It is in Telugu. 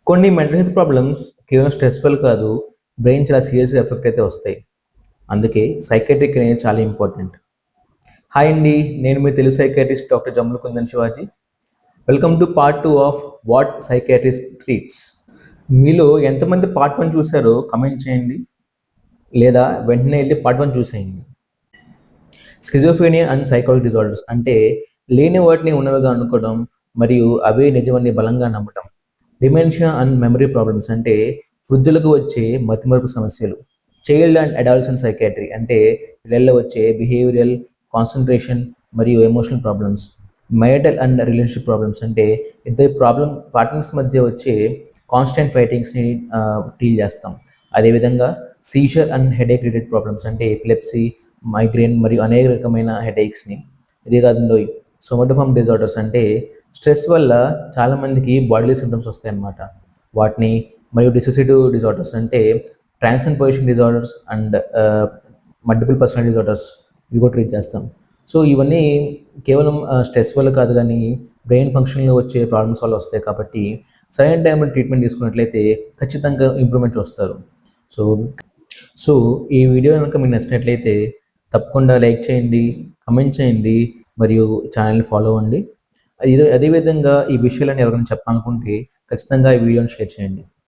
కొన్ని మెంటల్ హెల్త్ ప్రాబ్లమ్స్ కేవలం స్ట్రెస్ వల్ల కాదు, బ్రెయిన్ చాలా సీరియస్గా ఎఫెక్ట్ అయితే వస్తాయి. అందుకే సైకాట్రిక్ అనేది చాలా ఇంపార్టెంట్. హాయ్ అండి, నేను మీ తెలుగు psychiatrist doctor Jammula Kundan Shivaji. Welcome to part 2 of what psychiatrist treats. మీలో ఎంతమంది పార్ట్ 1 చూసారో కమెంట్ చేయండి, లేదా వెంటనే వెళ్ళి పార్ట్ 1 చూసేయండి. స్కిజోఫ్రేనియా అండ్ సైకాలజీ డిజార్డర్స్ అంటే లేని వాటిని ఉన్నవిగా అనుకోవడం మరియు అవే నిజమని బలంగా నమ్మటం. డిమెన్షియా అండ్ మెమరీ ప్రాబ్లమ్స్ అంటే వృద్ధులకు వచ్చే మతిమరుపు సమస్యలు. చైల్డ్ అండ్ అడాల్సెంట్ సైకాట్రీ అంటే పిల్లల్లో వచ్చే బిహేవియరల్, కాన్సన్ట్రేషన్ మరియు emotional problems. మైటల్ and relationship problems అంటే ఇద్దరు పార్ట్నర్స్ మధ్య వచ్చే కాన్స్టెంట్ ఫైటింగ్స్ని డీల్ చేస్తాం. అదేవిధంగా seizure and headache related problems అంటే ఎపిలెప్సీ, మైగ్రేన్ మరియు అనేక రకమైన హెడేక్స్ని. ఇదే కాకుండా సోమటోఫార్మ్ డిజార్డర్స్ అంటే స్ట్రెస్ వల్ల చాలామందికి బాడీలో సిమ్టమ్స్ వస్తాయన్నమాట. వాటిని మరియు డిసోసియేటివ్ డిజార్డర్స్ అంటే transient position disorders and multiple personality disorders ఇవి కూడా ట్రీట్ చేస్తాం. సో ఇవన్నీ కేవలం స్ట్రెస్ వల్ల కాదు, కానీ బ్రెయిన్ ఫంక్షన్లో వచ్చే ప్రాబ్లమ్స్ వల్ల వస్తాయి. కాబట్టి సరైన టైంలో ట్రీట్మెంట్ తీసుకున్నట్లయితే ఖచ్చితంగా ఇంప్రూవ్మెంట్ చూస్తారు. సో ఈ వీడియో కనుక మీకు నచ్చినట్లయితే తప్పకుండా లైక్ చేయండి, కమెంట్ చేయండి మరియు ఛానల్ని ఫాలో అవ్వండి. అదేవిధంగా ఈ విషయాలను ఎవరైనా చెప్పాలనుకుంటే ఖచ్చితంగా ఈ వీడియోని షేర్ చేయండి.